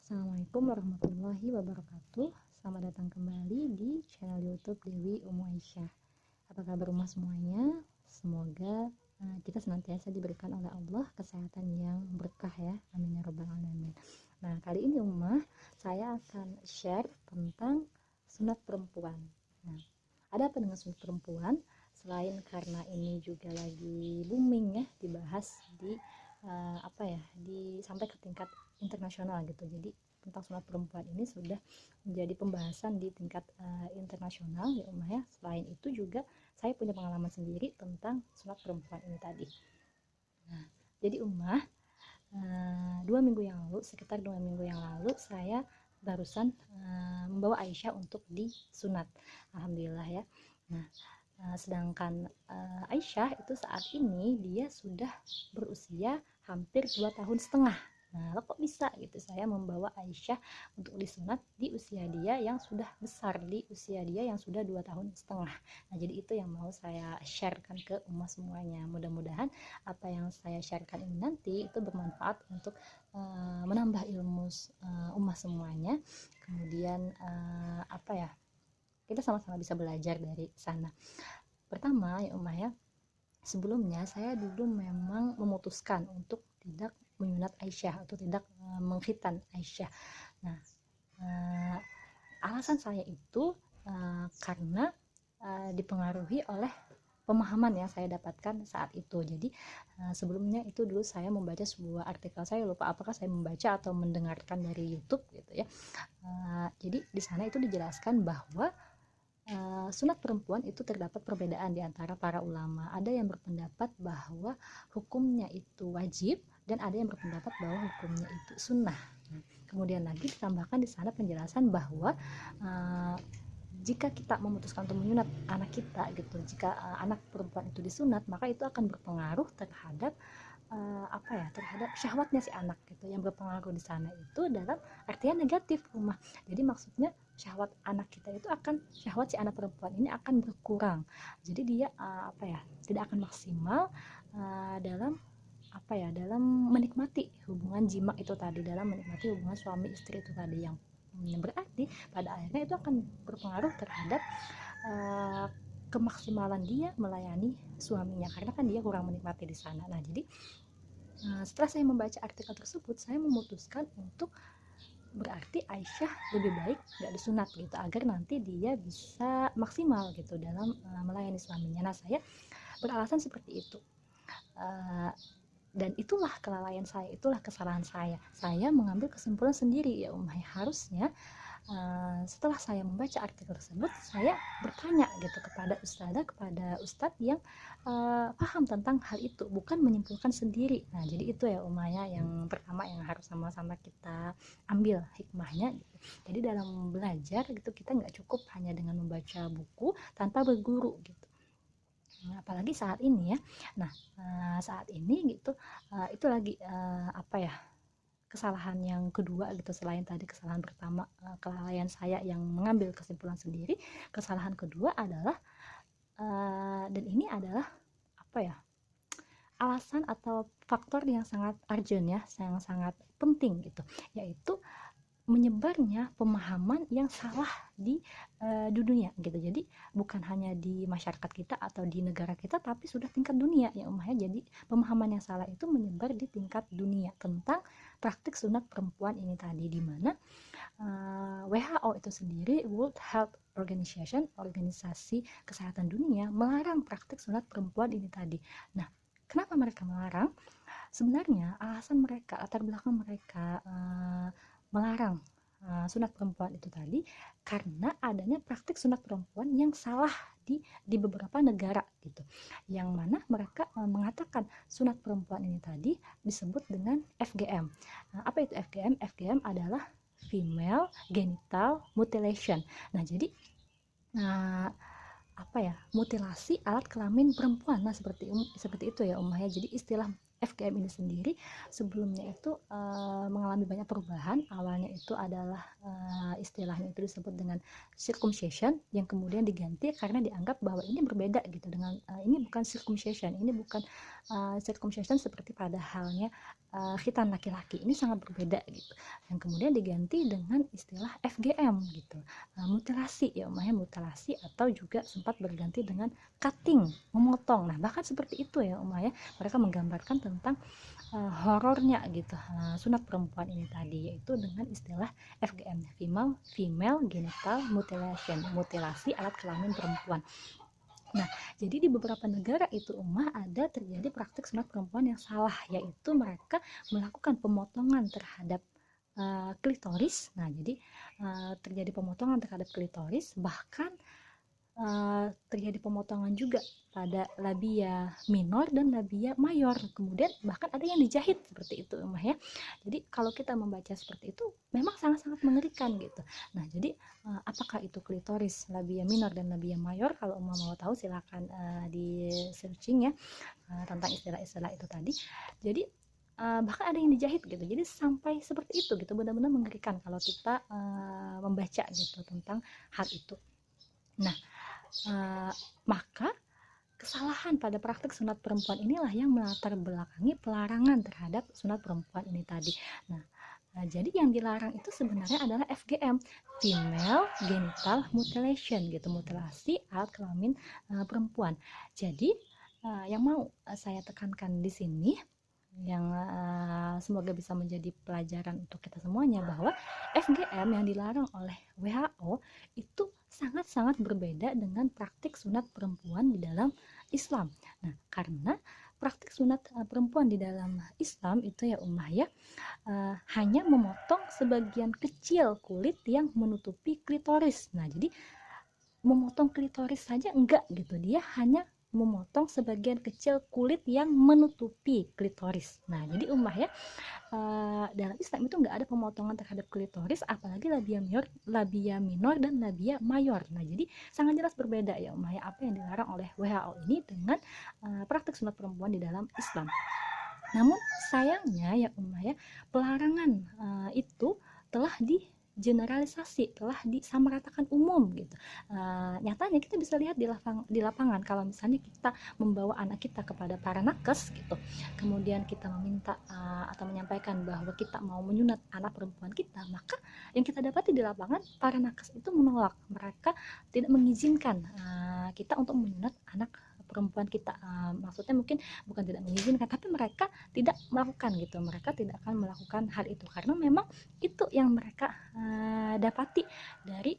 Assalamualaikum warahmatullahi wabarakatuh. Selamat datang kembali di channel YouTube Dewi Umu Aisyah. Apa kabar rumah semuanya? Semoga kita senantiasa diberikan oleh Allah kesehatan yang berkah ya. Amin ya rabbal alamin. Nah, kali ini Ummah, saya akan share tentang sunat perempuan. Nah, ada apa dengan sunat perempuan? Selain karena ini juga lagi booming ya, dibahas di sampai ke tingkat internasional gitu. Jadi tentang sunat perempuan ini sudah menjadi pembahasan di tingkat internasional ya Ummah ya. Selain itu juga saya punya pengalaman sendiri tentang sunat perempuan ini tadi. Nah, jadi Ummah, sekitar 2 minggu yang lalu saya barusan membawa Aisyah untuk disunat. Alhamdulillah ya. Nah, sedangkan Aisyah itu saat ini dia sudah berusia hampir 2 tahun setengah. Nah, kok bisa gitu saya membawa Aisyah untuk disunat di usia dia yang sudah besar, di usia dia yang sudah 2 tahun setengah. Nah, jadi itu yang mau saya sharekan ke umat semuanya. Mudah-mudahan apa yang saya sharekan ini nanti itu bermanfaat untuk menambah ilmu umat semuanya. Kemudian kita sama-sama bisa belajar dari sana. Pertama ya Ummah ya, sebelumnya saya dulu memang memutuskan untuk tidak menyunat Aisyah atau tidak mengkhitan Aisyah. Nah, alasan saya itu karena dipengaruhi oleh pemahaman yang saya dapatkan saat itu. Jadi sebelumnya itu dulu saya membaca sebuah artikel, saya lupa apakah saya membaca atau mendengarkan dari YouTube gitu ya. Jadi di sana itu dijelaskan bahwa sunat perempuan itu terdapat perbedaan di antara para ulama. Ada yang berpendapat bahwa hukumnya itu wajib dan ada yang berpendapat bahwa hukumnya itu sunnah. Kemudian lagi ditambahkan di sana penjelasan bahwa jika kita memutuskan untuk menyunat anak kita gitu, jika anak perempuan itu disunat, maka itu akan berpengaruh terhadap terhadap syahwatnya si anak gitu. Yang berpengaruh di sana itu dalam artian negatif Ummah. Jadi maksudnya syahwat anak kita itu syahwat si anak perempuan ini akan berkurang. Jadi dia tidak akan maksimal dalam dalam menikmati hubungan jima itu tadi, dalam menikmati hubungan suami istri itu tadi, yang berarti pada akhirnya itu akan berpengaruh terhadap kemaksimalan dia melayani suaminya, karena kan dia kurang menikmati di sana. Nah, jadi setelah saya membaca artikel tersebut, saya memutuskan untuk berarti Aisyah lebih baik gak disunat gitu, agar nanti dia bisa maksimal gitu dalam melayani suaminya. Nah, saya beralasan seperti itu. Dan itulah kelalaian saya, itulah kesalahan saya. Saya mengambil kesimpulan sendiri ya Ummah. Harusnya setelah saya membaca artikel tersebut, saya bertanya gitu kepada ustadz yang paham tentang hal itu, bukan menyimpulkan sendiri. Nah, jadi itu ya Ummah ya, yang pertama yang harus sama-sama kita ambil hikmahnya gitu. Jadi dalam belajar gitu, kita nggak cukup hanya dengan membaca buku tanpa berguru gitu. Apalagi saat ini ya. Nah, saat ini gitu, itu lagi kesalahan yang kedua gitu. Selain tadi kesalahan pertama, kelalaian saya yang mengambil kesimpulan sendiri, kesalahan kedua adalah dan ini adalah alasan atau faktor yang sangat urgent ya, yang sangat penting gitu, yaitu menyebarnya pemahaman yang salah di dunia gitu. Jadi bukan hanya di masyarakat kita atau di negara kita, tapi sudah tingkat dunia ya Ummah ya. Jadi pemahaman yang salah itu menyebar di tingkat dunia tentang praktik sunat perempuan ini tadi, di mana WHO itu sendiri, World Health Organization, organisasi kesehatan dunia, melarang praktik sunat perempuan ini tadi. Nah, kenapa mereka melarang? Sebenarnya alasan mereka, latar belakang mereka melarang sunat perempuan itu tadi karena adanya praktik sunat perempuan yang salah di beberapa negara gitu, yang mana mereka mengatakan sunat perempuan ini tadi disebut dengan FGM. Apa itu FGM? FGM adalah female genital mutilation. Nah, jadi mutilasi alat kelamin perempuan. Nah, seperti itu ya Ummah ya. Jadi istilah FGM ini sendiri sebelumnya itu mengalami banyak perubahan. Awalnya itu adalah istilahnya itu disebut dengan circumcision, yang kemudian diganti karena dianggap bahwa ini berbeda gitu dengan ini bukan circumcision, ini bukan circumcision seperti pada halnya khitan laki-laki, ini sangat berbeda gitu, yang kemudian diganti dengan istilah FGM gitu, mutilasi ya mutilasi, atau juga sempat berganti dengan cutting, memotong. Nah bahkan seperti itu ya mereka menggambarkan tentang horornya gitu sunat perempuan ini tadi, yaitu dengan istilah FGM, female genital mutilation, mutilasi alat kelamin perempuan. Nah, jadi di beberapa negara itu ada terjadi praktik sunat perempuan yang salah, yaitu mereka melakukan pemotongan terhadap klitoris. Nah, jadi terjadi pemotongan terhadap klitoris, bahkan terjadi pemotongan juga pada labia minor dan labia mayor, kemudian bahkan ada yang dijahit seperti itu ya. Jadi kalau kita membaca seperti itu memang sangat-sangat mengerikan gitu. Nah jadi apakah itu klitoris, labia minor dan labia mayor? Kalau mau tahu silakan di searching ya tentang istilah-istilah itu tadi. Jadi bahkan ada yang dijahit gitu, jadi sampai seperti itu gitu, benar-benar mengerikan kalau kita membaca gitu tentang hal itu. Nah maka kesalahan pada praktik sunat perempuan inilah yang melatar belakangi pelarangan terhadap sunat perempuan ini tadi. Nah, jadi yang dilarang itu sebenarnya adalah FGM, female genital mutilation gitu, mutilasi alat kelamin perempuan. Jadi yang mau saya tekankan di sini, yang semoga bisa menjadi pelajaran untuk kita semuanya, bahwa FGM yang dilarang oleh WHO itu sangat-sangat berbeda dengan praktik sunat perempuan di dalam Islam. Nah, karena praktik sunat perempuan di dalam Islam itu ya hanya memotong sebagian kecil kulit yang menutupi klitoris. Nah, jadi memotong klitoris saja enggak gitu, dia hanya memotong sebagian kecil kulit yang menutupi klitoris. Nah, jadi dalam Islam itu nggak ada pemotongan terhadap klitoris, apalagi labia minor dan labia mayor. Nah, jadi sangat jelas berbeda ya apa yang dilarang oleh WHO ini dengan praktik sunat perempuan di dalam Islam. Namun sayangnya ya pelarangan itu telah generalisasi, telah disamaratakan umum gitu. Nyatanya kita bisa lihat di lapangan kalau misalnya kita membawa anak kita kepada para nakes gitu, kemudian kita meminta atau menyampaikan bahwa kita mau menyunat anak perempuan kita, maka yang kita dapati di lapangan para nakes itu menolak, mereka tidak mengizinkan kita untuk menyunat anak perempuan kita. Maksudnya mungkin bukan tidak mengizinkan, tapi mereka tidak melakukan gitu, mereka tidak akan melakukan hal itu karena memang itu yang mereka dapati dari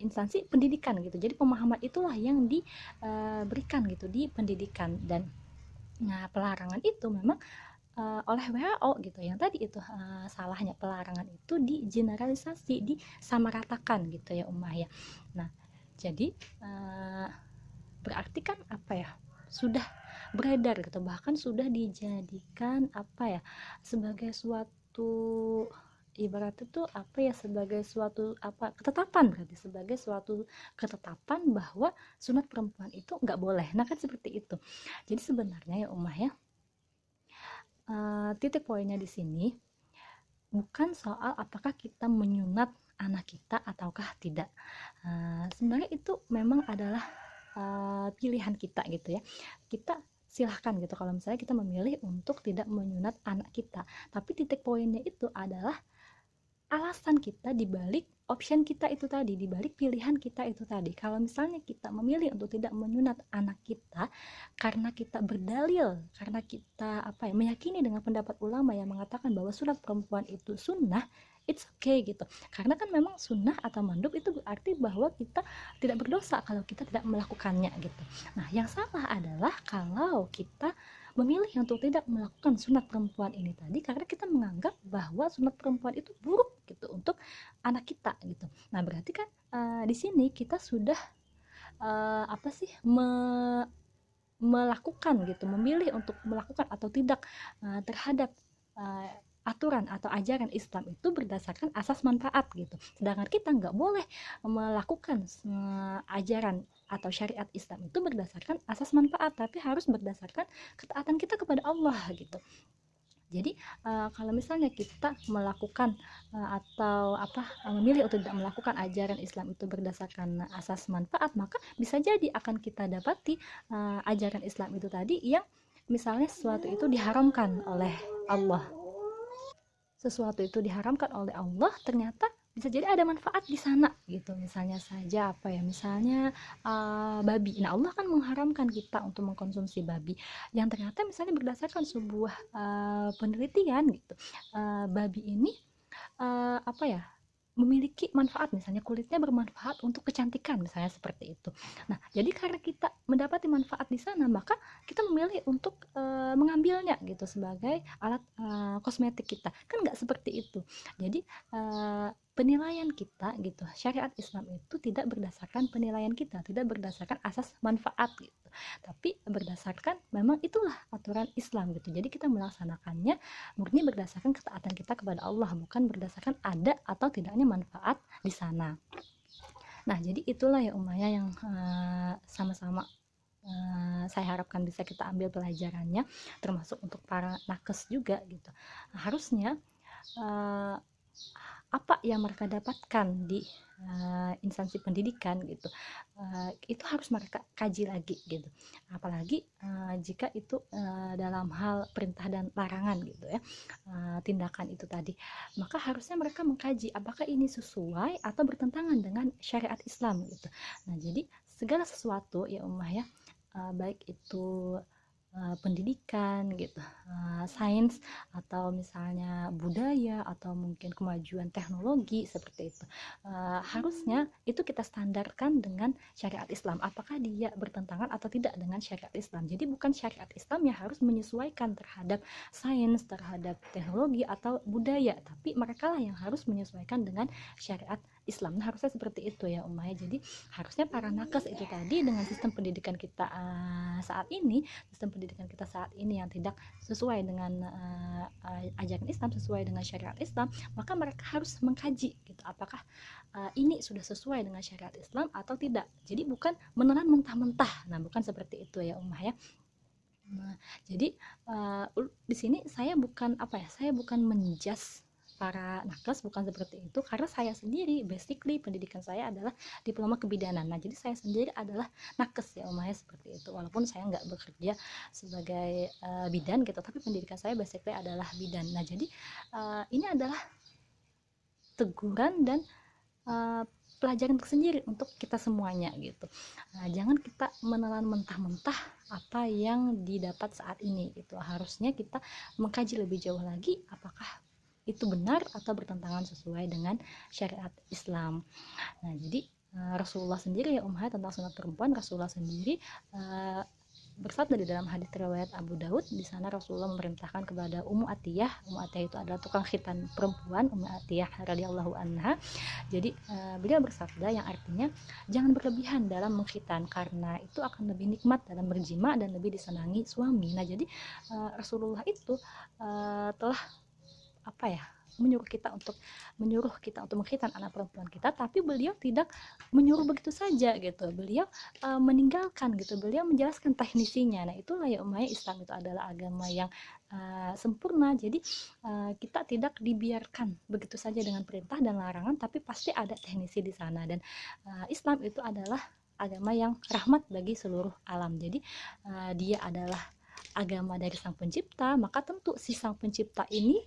instansi pendidikan gitu. Jadi pemahaman itulah yang diberikan gitu di pendidikan, dan pelarangan itu memang oleh WHO gitu, yang tadi itu salahnya pelarangan itu digeneralisasi, disamaratakan gitu ya ya. Nah jadi berarti kan sudah beredar gitu, bahkan sudah dijadikan sebagai suatu ibarat itu sebagai suatu ketetapan, berarti sebagai suatu ketetapan bahwa sunat perempuan itu nggak boleh. Nah kan seperti itu. Jadi sebenarnya ya titik poinnya di sini bukan soal apakah kita menyunat anak kita ataukah tidak. Sebenarnya itu memang adalah pilihan kita gitu ya. Kita silahkan gitu kalau misalnya kita memilih untuk tidak menyunat anak kita, tapi titik poinnya itu adalah alasan kita dibalik option kita itu tadi, dibalik pilihan kita itu tadi. Kalau misalnya kita memilih untuk tidak menyunat anak kita karena kita berdalil, karena kita meyakini dengan pendapat ulama yang mengatakan bahwa sunat perempuan itu sunnah, it's okay gitu. Karena kan memang sunnah atau mandub itu berarti bahwa kita tidak berdosa kalau kita tidak melakukannya gitu. Nah, yang salah adalah kalau kita memilih untuk tidak melakukan sunat perempuan ini tadi karena kita menganggap bahwa sunat perempuan itu buruk gitu untuk anak kita gitu. Nah, berarti kan di sini kita sudah melakukan gitu, memilih untuk melakukan atau tidak terhadap aturan atau ajaran Islam itu berdasarkan asas manfaat gitu. Sedangkan kita nggak boleh melakukan ajaran atau syariat Islam itu berdasarkan asas manfaat, tapi harus berdasarkan ketaatan kita kepada Allah gitu. Jadi kalau misalnya kita melakukan atau memilih untuk tidak melakukan ajaran Islam itu berdasarkan asas manfaat, maka bisa jadi akan kita dapati ajaran Islam itu tadi yang misalnya sesuatu itu diharamkan oleh Allah. Sesuatu itu diharamkan oleh Allah, ternyata bisa jadi ada manfaat di sana gitu. Misalnya saja misalnya babi. Nah, Allah kan mengharamkan kita untuk mengkonsumsi babi yang ternyata misalnya berdasarkan sebuah penelitian gitu. Babi ini uh, apa ya memiliki manfaat, misalnya kulitnya bermanfaat untuk kecantikan misalnya seperti itu. Nah, jadi karena kita mendapati manfaat di sana, maka kita memilih untuk mengambilnya gitu sebagai alat kosmetik kita. Kan nggak seperti itu. Jadi penilaian kita gitu, syariat Islam itu tidak berdasarkan penilaian kita, tidak berdasarkan asas manfaat gitu, tapi berdasarkan memang itulah aturan Islam gitu. Jadi kita melaksanakannya murni berdasarkan ketaatan kita kepada Allah, bukan berdasarkan ada atau tidaknya manfaat di sana. Nah, jadi itulah ya Umaya yang sama-sama saya harapkan bisa kita ambil pelajarannya, termasuk untuk para nakes juga gitu. Nah, harusnya apa yang mereka dapatkan di instansi pendidikan gitu, itu harus mereka kaji lagi gitu, apalagi jika itu dalam hal perintah dan larangan gitu ya, tindakan itu tadi, maka harusnya mereka mengkaji apakah ini sesuai atau bertentangan dengan syariat Islam gitu. Nah, jadi segala sesuatu ya Ummah ya, baik itu pendidikan gitu, sains atau misalnya budaya atau mungkin kemajuan teknologi seperti itu, harusnya itu kita standarkan dengan syariat Islam, apakah dia bertentangan atau tidak dengan syariat Islam. Jadi bukan syariat Islam yang harus menyesuaikan terhadap sains, terhadap teknologi atau budaya, tapi mereka lah yang harus menyesuaikan dengan syariat Islam. Nah, harusnya seperti itu ya Ummah. Jadi harusnya para nakes itu tadi dengan sistem pendidikan kita saat ini, sistem pendidikan kita saat ini yang tidak sesuai dengan ajaran Islam, sesuai dengan syariat Islam, maka mereka harus mengkaji gitu, apakah ini sudah sesuai dengan syariat Islam atau tidak. Jadi bukan menelan mentah-mentah. Nah, bukan seperti itu ya Ummah ya. Nah, jadi di sini saya bukan saya bukan menjas para nakes, bukan seperti itu, karena saya sendiri basically pendidikan saya adalah diploma kebidanan. Nah, jadi saya sendiri adalah nakes ya Umaya seperti itu, walaupun saya nggak bekerja sebagai bidan gitu, tapi pendidikan saya basically adalah bidan. Nah, jadi ini adalah teguran dan pelajaran tersendiri untuk kita semuanya gitu. Nah, jangan kita menelan mentah-mentah apa yang didapat saat ini gitu. Harusnya kita mengkaji lebih jauh lagi apakah itu benar atau bertentangan sesuai dengan syariat Islam. Nah, jadi Rasulullah sendiri ya tentang sunat perempuan, Rasulullah sendiri bersabda di dalam hadis riwayat Abu Daud, di sana Rasulullah memerintahkan kepada Ummu Atiyah. Ummu Atiyah itu adalah tukang khitan perempuan, Ummu Atiyah radhiyallahu anha. Jadi beliau bersabda yang artinya jangan berlebihan dalam mengkhitan, karena itu akan lebih nikmat dalam berjima dan lebih disenangi suami. Nah, jadi Rasulullah itu telah menyuruh kita untuk mengkhitan anak perempuan kita, tapi beliau tidak menyuruh begitu saja gitu. Beliau meninggalkan gitu, beliau menjelaskan teknisinya. Nah, itulah ya Ummah, Islam itu adalah agama yang sempurna. Jadi kita tidak dibiarkan begitu saja dengan perintah dan larangan, tapi pasti ada teknisi di sana. Dan Islam itu adalah agama yang rahmat bagi seluruh alam. Jadi dia adalah agama dari sang pencipta, maka tentu si sang pencipta ini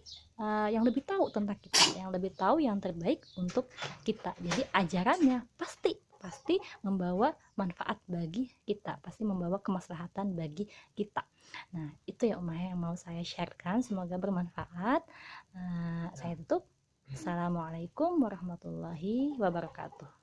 yang lebih tahu tentang kita, yang lebih tahu yang terbaik untuk kita. Jadi ajarannya pasti membawa manfaat bagi kita, pasti membawa kemaslahatan bagi kita. Nah, itu ya Umah yang mau saya sharekan, semoga bermanfaat. Saya tutup. Assalamualaikum warahmatullahi wabarakatuh.